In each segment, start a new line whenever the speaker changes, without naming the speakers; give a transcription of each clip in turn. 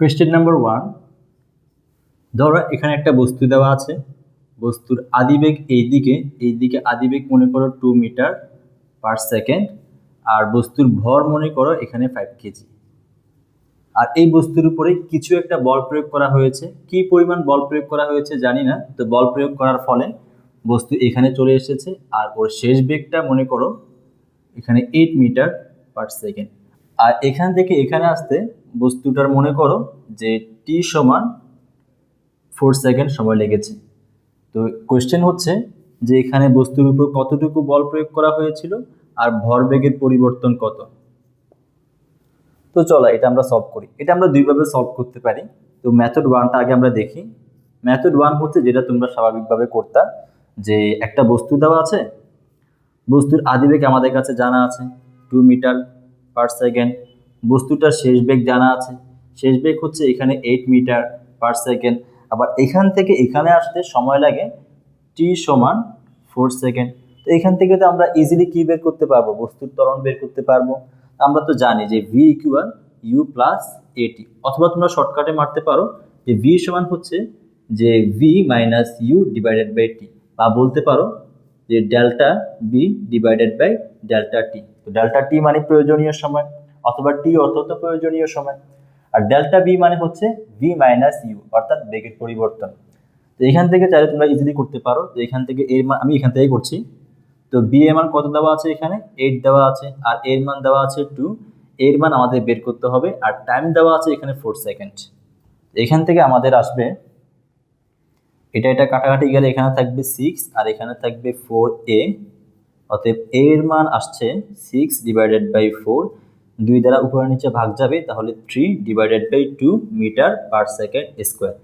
Question number 1, ধরো এখানে একটা বস্তু দেওয়া আছে, বস্তুর আদিবেগ এইদিকে আদিবেগ মনে করো 2 মিটার পার সেকেন্ড, আর বস্তুর ভর মনে করো এখানে 5 কেজি। আর এই বস্তুর উপরে কিছু একটা বল প্রয়োগ করা হয়েছে, কি পরিমাণ বল প্রয়োগ করা হয়েছে জানি না, তো বল প্রয়োগ করার ফলে বস্তু এখানে চলে এসেছে, আর ওর শেষ বেগটা মনে করো এখানে 8 মিটার পার সেকেন্ড। আর এখান থেকে এখানে আসতে বস্তুটার মনে করো যে টি সমান 4 সেকেন্ড সময় লেগেছে। তো কোয়েশ্চেন হচ্ছে যে এখানে বস্তুর উপর কতটুকু বল প্রয়োগ করা হয়েছিল আর ভরবেগের পরিবর্তন কত। তো চলো এটা আমরা সলভ করি। এটা আমরা দুইভাবে সলভ করতে পারি। তো মেথড 1টা আগে আমরা দেখি। মেথড 1 হচ্ছে যেটা তোমরা স্বাভাবিকভাবে করতা, যে একটা বস্তু দেওয়া আছে, বস্তুর আদিবেগ আমাদের কাছে জানা আছে 2 মিটার পার সেকেন্ড, বস্তুটার শেষ বেগ জানা আছে, শেষ বেগ হচ্ছে এখানে 8 মিটার পার সেকেন্ড। আবার এখান থেকে এখানে আসতে সময় লাগে টি সমান 4 সেকেন্ড। তো এখান থেকে তো আমরা ইজিলি কি বের করতে পারবো, বস্তুর ত্বরণ বের করতে পারবো। আমরা তো জানি যে v ইকুয়াল u প্লাস এটি, অথবা তোমরা শর্টকাটে মারতে পারো যে v সমান হচ্ছে যে v minus U divided by T, বা বলতে পারো যে delta B divided by delta T. তো ডেল্টা টি মানে প্রয়োজনীয় সময়, অথবা টি অর্থ প্রয়োজনীয় সময়, আর ডেল্টা বি মানে হচ্ছে ভি মাইনাস ইউ অর্থাৎ বেগের পরিবর্তন। তো এখান থেকে চাইলে তোমরা ইজিলি করতে পারো। তো এখান থেকে এর মান আমি এখান থেকে করছি। তো বি এর মান কত দেওয়া আছে, এখানে 8 দেওয়া আছে, আর এর মান দেওয়া আছে 2, এর মান আমাদের বের করতে হবে, আর টাইম দেওয়া আছে এখানে 4 সেকেন্ড। এখান থেকে আমাদের আসবে এটা কাটাকাটি গেলে এখানে থাকবে 6 আর এখানে থাকবে 4a, অতএব এর মান আসছে 6 ডিভাইডেড বাই 4, 2 দ্বারা উপরে নিচে ভাগ যাবে, তাহলে 3 divided by 2 meter per second square.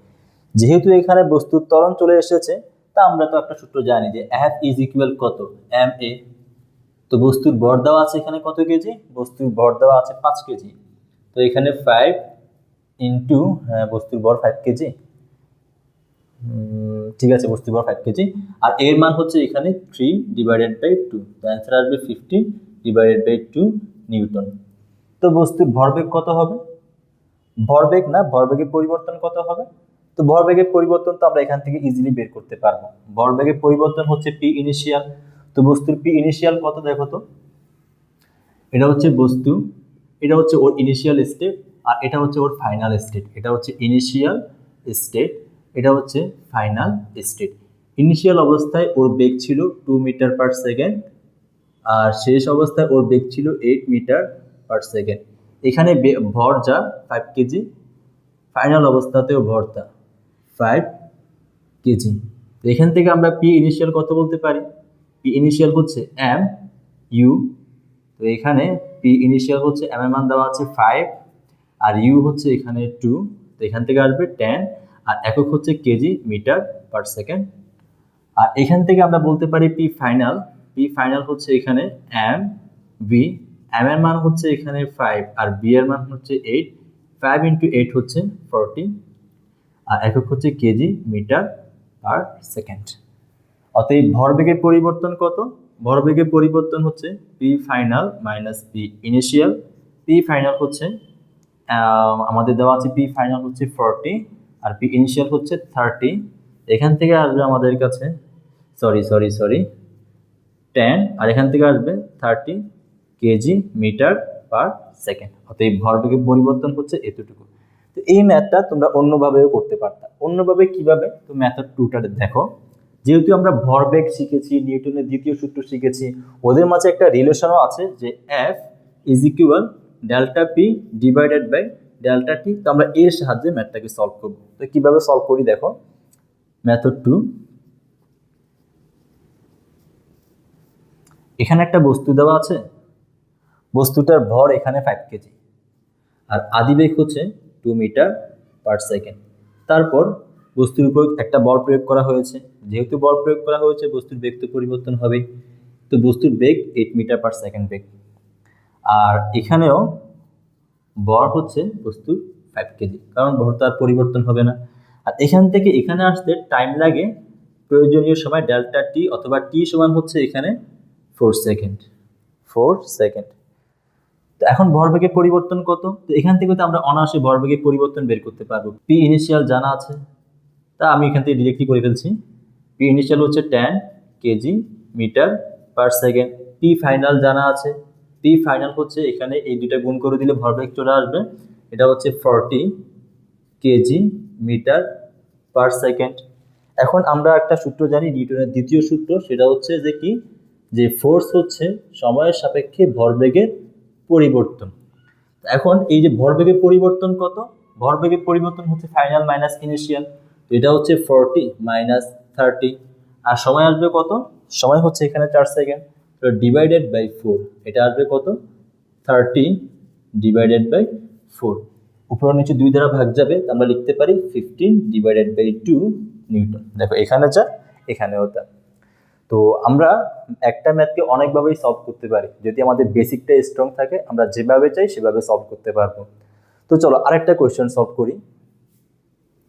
যেহেতু এখানে বস্তুর ত্বরণ চলে এসেছে, তা আমরা তো একটা সূত্র জানি যে F ইজ ইকুয়াল কত, ma। তো বস্তুর ভর দেওয়া আছে এখানে কত কেজি, বস্তুর ভর দেওয়া আছে 5 কেজি। তো এখানে 5 ইন্টু বস্তুর ভর 5 কেজি, ঠিক আছে, বস্তুর ভর 5 কেজি, আর এর মান হচ্ছে এখানে 3 ডিভাইডেড বাই 2, তো অ্যান্সার আসবে 50 ডিভাইডেড বাই 2 নিউটন। তো বস্তুর ভরবেগ কত হবে, ভরবেগ না ভরবেগের পরিবর্তন কত হবে। তো ভরবেগের পরিবর্তন তো আমরা এখান থেকে ইজিলি বের করতে পারবো। ভরবেগের পরিবর্তন হচ্ছে পি ইনিশিয়াল। তো বস্তুর পি ইনিশিয়াল কত দেখো তো, এটা হচ্ছে বস্তু, এটা হচ্ছে ওর ইনিশিয়াল স্টেট, আর এটা হচ্ছে ওর ফাইনাল স্টেট। এটা হচ্ছে ইনিশিয়াল স্টেট, এটা হচ্ছে ফাইনাল স্টেট। ইনিশিয়াল অবস্থায় ওর বেগ ছিল 2 মিটার পার সেকেন্ড, আর শেষ অবস্থায় ওর বেগ ছিল 8 মিটার পার সেকেন্ড। এখানে ভর যা 5 কেজি, ফাইনাল অবস্থাতেও ভরটা 5 কেজি। তো এখান থেকে আমরা পি ইনিশিয়াল কত বলতে পারি, পি ইনিশিয়াল হচ্ছে এম ইউ। তো এখানে পি ইনিশিয়াল হচ্ছে এম এর মান দেওয়া আছে 5, আর ইউ হচ্ছে এখানে 2, তো এখান থেকে আসবে 10, আর একক হচ্ছে কেজি মিটার পার সেকেন্ড। আর এখান থেকে আমরা বলতে পারি পি ফাইনাল হচ্ছে এখানে এম ভি, এম এর মান হচ্ছে এখানে 5 আর বি এর মান হচ্ছে 8, 5 ইন্টু 8 হচ্ছে 40, আর একক হচ্ছে কেজি মিটার পার সেকেন্ড। অতএব ভরবেগের পরিবর্তন কত, ভরবেগের পরিবর্তন হচ্ছে P final minus P initial. P final হচ্ছে আমাদের দেওয়া আছে পি ফাইনাল হচ্ছে 40 আর পি ইনিশিয়াল হচ্ছে 30। এখান থেকে আসবে আমাদের কাছে সরি 10, আর এখান থেকে আসবে 30 কেজি মিটার পার সেকেন্ড। অতএব ভরবেগের পরিবর্তন হচ্ছে এতটুকু। তো এই ম্যাথটা তোমরা অন্যভাবেও করতে পারতা। অন্যভাবে কিভাবে, তো মেথড 2টা দেখো। যেহেতু আমরা ভরবেগ শিখেছি, নিউটনের দ্বিতীয় সূত্র শিখেছি, ওদের মাঝে একটা রিলেশনও আছে যে F is equal delta P divided by delta T. তো আমরা এর সাহায্যে ম্যাথটাকে সলভ করব। তো কিভাবে সলভ করি দেখো, মেথড 2, এখানে একটা বস্তু দেওয়া আছে, বস্তুটার ভর এখানে 5 কেজি, আর আদিবেগ হচ্ছে 2 মিটার পার সেকেন্ড। তারপর বস্তুর উপর একটা বল প্রয়োগ করা হয়েছে, যেহেতু বল প্রয়োগ করা হয়েছে বস্তুর বেগ তো পরিবর্তন হবে। তো বস্তুর বেগ 8 মিটার পার সেকেন্ড বেগ, আর এখানেও ভর হচ্ছে বস্তুর 5 কেজি, কারণ ভর তো আর পরিবর্তন হবে না। আর এখান থেকে এখানে আসতে টাইম লাগে প্রয়োজনীয় সময় ডেল্টা টি, অথবা টি সমান হচ্ছে এখানে 4 সেকেন্ড। তো এখন ভরবেগের পরিবর্তন কত? তো এখান থেকে তো আমরা অনায়াসে ভরবেগের পরিবর্তন বের করতে পারবো। পি ইনিশিয়াল জানা আছে, তা আমি এখান থেকে ডিরেক্টলি করে ফেলছি। পি ইনিশিয়াল হচ্ছে 10 KG meter per second. P final জানা আছে, পি ফাইনাল হচ্ছে এখানে এই দুইটা গুণ করে দিলে ভরবেগ চলে আসবে, এটা হচ্ছে 40 কেজি মিটার পার সেকেন্ড। এখন আমরা একটা সূত্র জানি, নিউটনের দ্বিতীয় সূত্র, সেটা হচ্ছে যে কি, যে ফোর্স হচ্ছে সময়ের সাপেক্ষে ভরবেগের পরিবর্তন। এখন এই যে ভরবেগের পরিবর্তন কত? ভরবেগের পরিবর্তন হচ্ছে ফাইনাল মাইনাস ইনিশিয়াল, তো এটা হচ্ছে 40 মাইনাস 30, আর সময় আসবে কত? সময় হচ্ছে এখানে 4 সেকেন্ড, তো ডিভাইডেড বাই 4, এটা আসবে কত? 30 ডিভাইডেড বাই 4, উপর নিচে 2 দ্বারা ভাগ যাবে, আমরা লিখতে পারি 15 ডিভাইডেড বাই 2 নিউটন। দেখো এখানে যা এখানেও তা। তো আমরা একটা ম্যাথকে অনেকভাবেই সলভ করতে পারি, যদি আমাদের বেসিকটা স্ট্রং থাকে আমরা যেভাবে চাই সেভাবে সলভ করতে পারবো। তো চলো আরেকটা কোয়েশ্চেন সলভ করি।